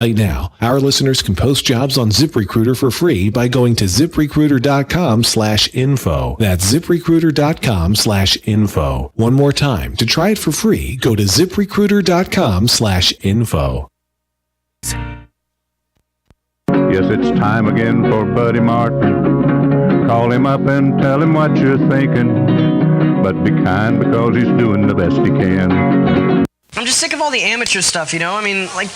Right now, our listeners can post jobs on ZipRecruiter for free by going to ziprecruiter.com/info. That's ziprecruiter.com/info. One more time, to try it for free, go to ziprecruiter.com/info. Yes, it's time again for Buddy Martin. Call him up and tell him what you're thinking, but be kind because he's doing the best he can. I'm just sick of all the amateur stuff, you know? I mean, like,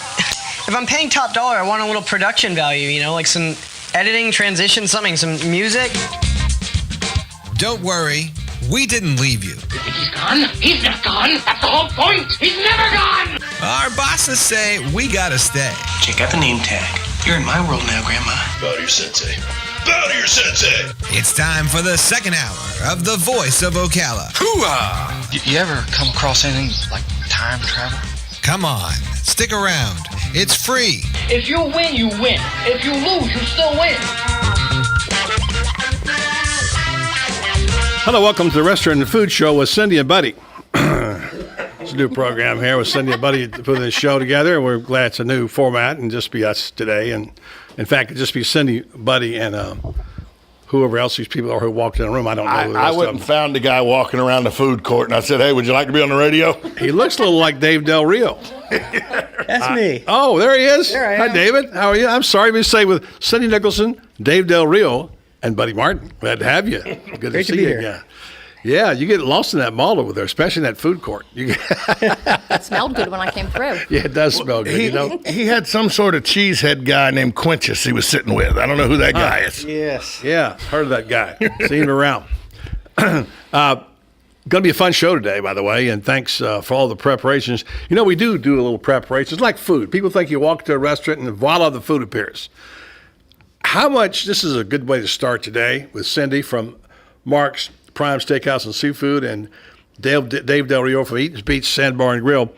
if I'm paying top dollar, I want a little production value, you know? Like some editing, transition, something, some music. Don't worry, we didn't leave you. He's gone? He's not gone. That's the whole point. He's never gone. Our bosses say we gotta stay. Check out the name tag. You're in my world now, Grandma. Bow to your sensei. Bow to your sensei. It's time for the second hour of The Voice of Ocala. Hoo-ah! You ever come across anything like time travel? Come on, stick around. It's free. If you win, you win. If you lose, you still win. Hello, welcome to the Restaurant and Food Show with Cindy and Buddy. It's a new program here with Cindy and Buddy putting this show together. We're glad it's a new format and just be us today. And in fact, it'd just be Cindy, Buddy, and whoever else these people are who walked in the room. I don't know. I went and found a guy walking around the food court, and I said, "Hey, would you like to be on the radio?" He looks a little like Dave Del Rio. That's me. Oh, there he is. There I Hi, am. David. How are you? I'm sorry to say with Cindy Nicholson, Dave Del Rio, and Buddy Martin. Glad to have you. Good Great to to see be you here. again. Yeah, you get lost in that mall over there, especially in that food court. It smelled good when I came through. Yeah, it does smell good. You know, He had some sort of cheesehead guy named Quintus he was sitting with. I don't know who that guy is. Yes. yeah, heard of that guy. Seen him around. Going to be a fun show today, by the way, and thanks for all the preparations. You know, we do a little preparations, like food. People think you walk to a restaurant and voila, the food appears. How much, this is a good way to start today with Cindy from Mark's Prime Steakhouse and Seafood and Dave Del Rio from Eaton's Beach Sandbar and Grill.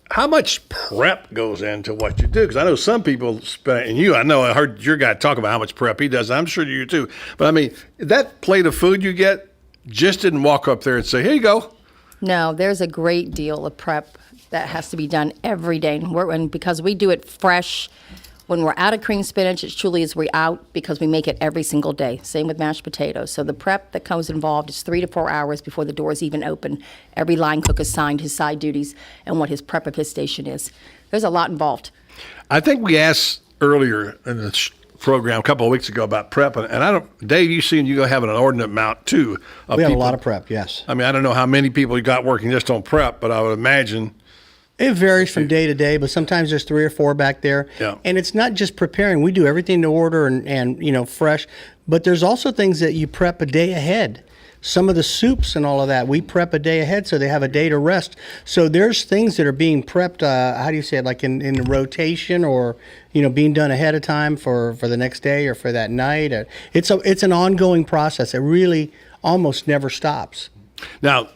How much prep goes into what you do? Because I know some people spend, and I know I heard your guy talk about how much prep he does. I'm sure you do too. But I mean, that plate of food you get just didn't walk up there and say, "Here you go." No, there's a great deal of prep that has to be done every day. And because we do it fresh, when we're out of cream spinach, it's truly as we're out because we make it every single day. Same with mashed potatoes. So the prep that comes involved is 3 to 4 hours before the doors even open. Every line cook assigned his side duties and what his prep of his station is. There's a lot involved. I think we asked earlier in the program a couple of weeks ago about prep, and I don't, Dave, you seem you go having an inordinate amount too. Of We have a people. lot of prep, yes. I mean, I don't know how many people you got working just on prep, but I would imagine. It varies from day to day, but sometimes there's 3 or 4 back there. Yeah. And it's not just preparing. We do everything to order and fresh, but there's also things that you prep a day ahead. Some of the soups and all of that, we prep a day ahead so they have a day to rest. So there's things that are being prepped, how do you say it, like in rotation or, being done ahead of time for the next day or for that night. It's an ongoing process. It really almost never stops. Now,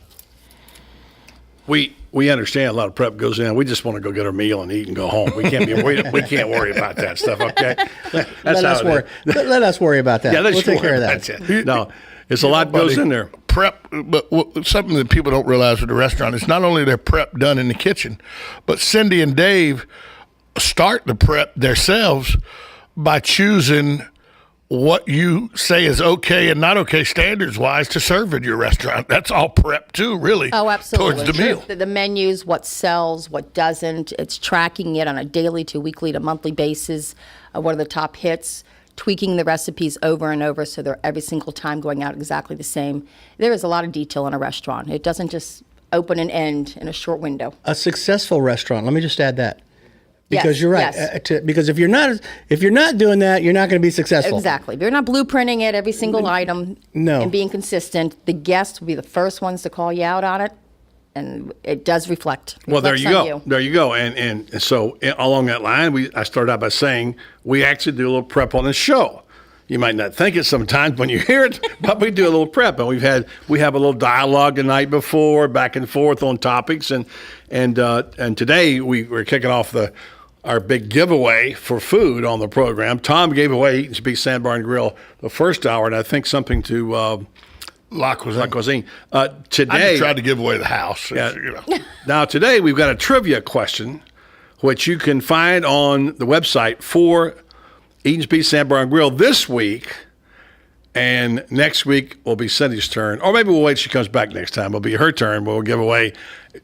we understand a lot of prep goes in. We just want to go get our meal and eat and go home. We can't worry about that stuff. Okay, Let us worry about that. Yeah, let's we'll take worry care of about that. that. No, it's a lot goes in there. Prep, but something that people don't realize with the restaurant is not only their prep done in the kitchen, but Cindy and Dave start the prep themselves by choosing what you say is okay and not okay standards-wise to serve in your restaurant. That's all prep too, really. Oh, absolutely. Towards the meal. The menus, what sells, what doesn't. It's tracking it on a daily to weekly to monthly basis. What are the top hits? Tweaking the recipes over and over so they're every single time going out exactly the same. There is a lot of detail in a restaurant. It doesn't just open and end in a short window. A successful restaurant, let me just add that. Because Yes, you're right. yes. Because if you're not doing that, you're not going to be successful. Exactly. If you're not blueprinting it, every single item, No. and being consistent, the guests will be the first ones to call you out on it, and it does reflect. Well, there reflects you on go. There you go. And so along that line, I started out by saying we actually do a little prep on this show. You might not think it sometimes when you hear it, but we do a little prep, and we have a little dialogue the night before, back and forth on topics, and today we're kicking off our big giveaway for food on the program. Tom gave away Eaton's Beach Sandbar and Grill the first hour, and I think something to La Cuisine. Today, I just tried to give away the house. Yeah. Now today we've got a trivia question which you can find on the website for Eaton's Beach Sandbar and Grill this week. And next week will be Cindy's turn. Or maybe we'll wait till she comes back next time. It'll be her turn. We'll give away.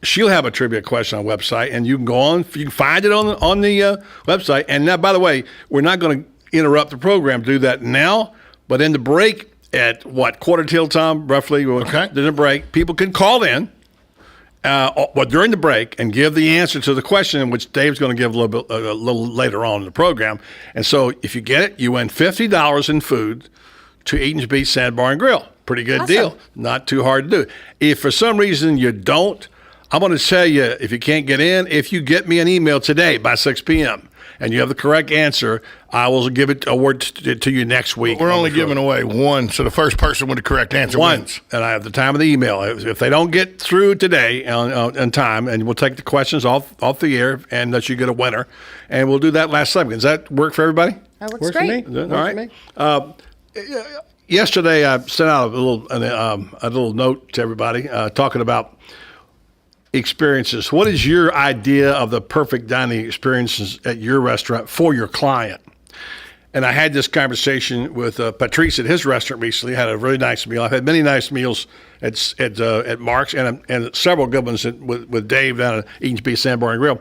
She'll have a trivia question on the website, and you can go on. You can find it on the website. And now, by the way, we're not going to interrupt the program to do that now. But in the break at, quarter till, Tom, roughly? Okay. In the break, people can call in during the break and give the answer to the question, which Dave's going to give a little later on in the program. And so if you get it, you win $50 in food to Eaton's Beach Sandbar and Grill. Pretty good deal. Not too hard to do. If for some reason you don't, I'm going to tell you, if you can't get in, if you get me an email today by 6 p.m. and you have the correct answer, I will give it award to you next week. We're only giving away one, so the first person with the correct answer wins. And I have the time of the email. If they don't get through today on time, and we'll take the questions off the air and let you get a winner, and we'll do that last segment. Does that work for everybody? That works great. For me. All right. Yesterday, I sent out a little note to everybody talking about experiences. What is your idea of the perfect dining experiences at your restaurant for your client? And I had this conversation with Patrice at his restaurant recently. I had a really nice meal. I've had many nice meals at Mark's and several good ones with Dave down at Eaton's Beach Sandbar and Grill.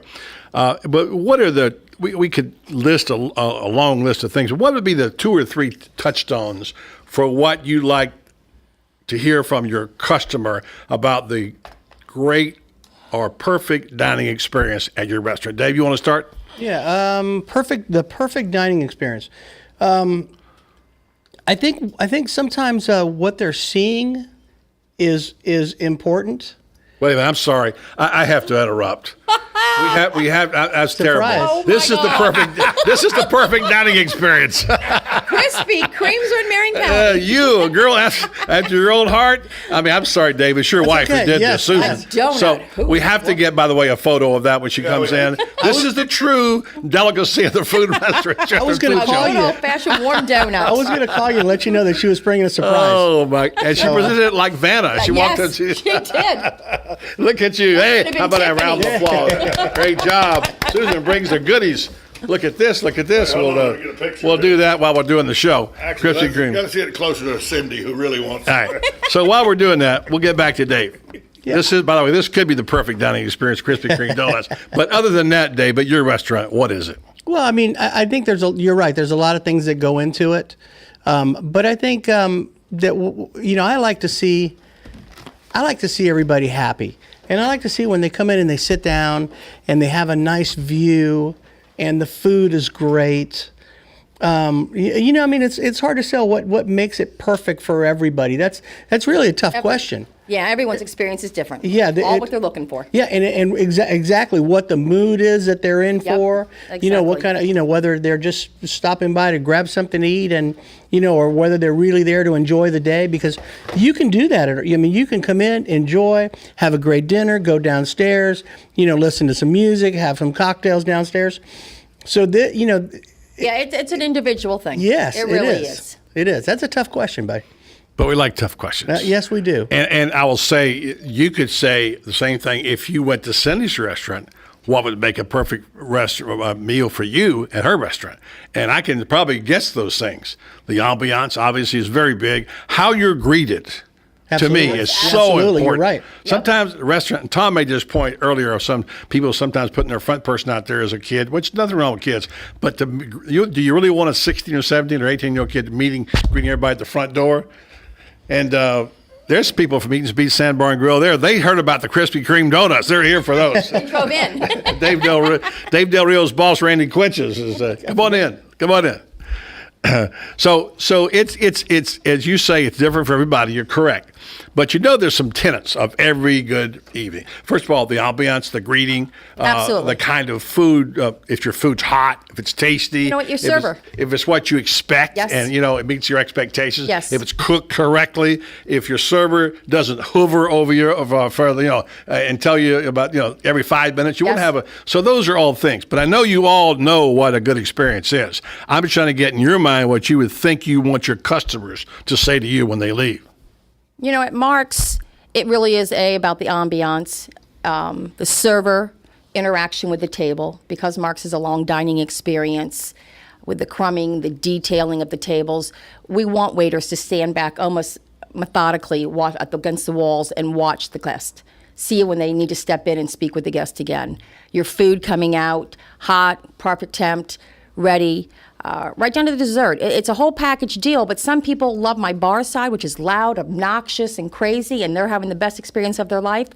But what are we could list a long list of things. What would be the 2 or 3 touchstones for what you like to hear from your customer about the great or perfect dining experience at your restaurant? Dave, you want to start? Yeah, the perfect dining experience. I think sometimes what they're seeing is important. Wait a minute, I'm sorry. I have to interrupt. We have. That's Surprise. terrible. Oh This is the perfect dining experience. Krispy Kremes are in Marion County. You, a girl after your own heart. I mean, I'm sorry, Dave. It's your wife who okay. did Yes, this, Susan. donut. So we have to get, by the way, a photo of that when she comes in. This is the true delicacy of the food restaurant. I was going to call Good you. old-fashioned warm donuts. I was going to call you and let you know that she was bringing a surprise. Oh my! And she presented it like Vanna. She walked in. She did. Look at you. Hey, Could've been how about that round of Tiffany. applause? Great job. Susan brings the goodies. Look at this. Look at this. Hold on, get a picture We'll of do it. that while we're doing the show. Actually, Krispy Kreme. got to see it closer to Cindy, who really wants All right. So while we're doing that, we'll get back to Dave. Yeah. This is, by the way, this could be the perfect dining experience, Krispy Kreme donuts. But other than that, Dave, at your restaurant, what is it? Well, I mean, I think you're right. There's a lot of things that go into it, but I think that I like to see everybody happy, and I like to see when they come in and they sit down and they have a nice view, and the food is great. I mean, it's hard to sell what makes it perfect for everybody. That's really a tough question. Yeah, everyone's experience is different. Yeah, what they're looking for. Yeah, and exactly what the mood is that they're in Yep, for. What exactly. kind of, whether they're just stopping by to grab something to eat, and or whether they're really there to enjoy the day. Because you can do that. You can come in, enjoy, have a great dinner, go downstairs, listen to some music, have some cocktails downstairs. So that Yeah, it's an individual thing. Yes, it really is. It is. That's a tough question, buddy. But we like tough questions. Yes, we do. And I will say, you could say the same thing if you went to Cindy's restaurant. What would make a perfect meal for you at her restaurant? And I can probably guess those things. The ambiance, obviously, is very big. How you're greeted, Absolutely. to me, is so Absolutely, important. you're right. Sometimes the restaurant, and Tom made this point earlier of some people sometimes putting their front person out there as a kid, which nothing wrong with kids. But do you really want a 16 or 17 or 18-year-old kid greeting everybody at the front door? And there's people from Eaton's Beach Sandbar and Grill there. They heard about the Krispy Kreme donuts. They're here for those. They drove in. Dave Del Rio's boss, Randy Quinches, is come on in. Come on in. So it's as you say, it's different for everybody. You're correct. But there's some tenets of every good evening. First of all, the ambiance, the greeting, Absolutely. the kind of food, if your food's hot, if it's tasty. Your server. If it's what you expect, Yes. and it meets your expectations. Yes. If it's cooked correctly, if your server doesn't hover over you and tell you about every 5 minutes, you Yes. won't have so those are all things. But I know you all know what a good experience is. I'm just trying to get in your mind what you would think you want your customers to say to you when they leave. At Mark's, it really is about the ambiance, the server, interaction with the table, because Mark's is a long dining experience with the crumbing, the detailing of the tables. We want waiters to stand back almost methodically against the walls and watch the guest. See when they need to step in and speak with the guest again. Your food coming out, hot, proper temp, ready, right down to the dessert. It's a whole package deal, but some people love my bar side, which is loud, obnoxious, and crazy, and they're having the best experience of their life.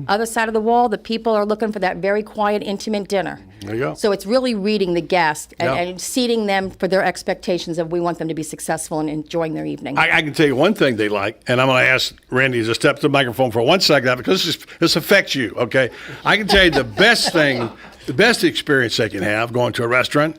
Other side of the wall, the people are looking for that very quiet, intimate dinner. There you go. So it's really reading the guest and, Yeah. and seating them for their expectations of we want them to be successful and enjoying their evening. I can tell you one thing they like, and I'm going to ask Randy to step to the microphone for 1 second because this affects you, okay? I can tell you the best thing, the best experience they can have going to a restaurant,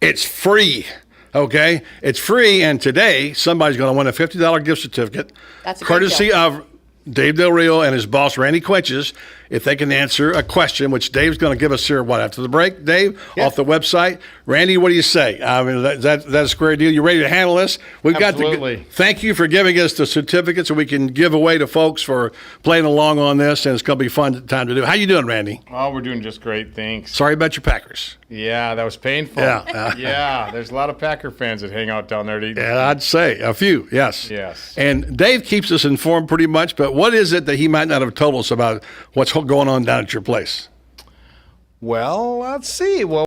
it's free, okay? It's free, and today somebody's going to win a $50 gift certificate, That's a great courtesy deal. of Dave Del Rio and his boss, Randy Quenches, if they can answer a question, which Dave's going to give us here, after the break, Dave, off the website. Randy, what do you say? I mean, that's a square deal. You ready to handle this? Absolutely. Thank you for giving us the certificate so we can give away to folks for playing along on this, and it's going to be fun time to do. How you doing, Randy? Oh, we're doing just great, thanks. Sorry about your Packers. Yeah, that was painful. Yeah. Yeah, there's a lot of Packer fans that hang out down there to eat. Yeah, I'd say a few, yes. Yes. And Dave keeps us informed pretty much, but what is it that he might not have told us about what's going on down at your place? Well, let's see. Well,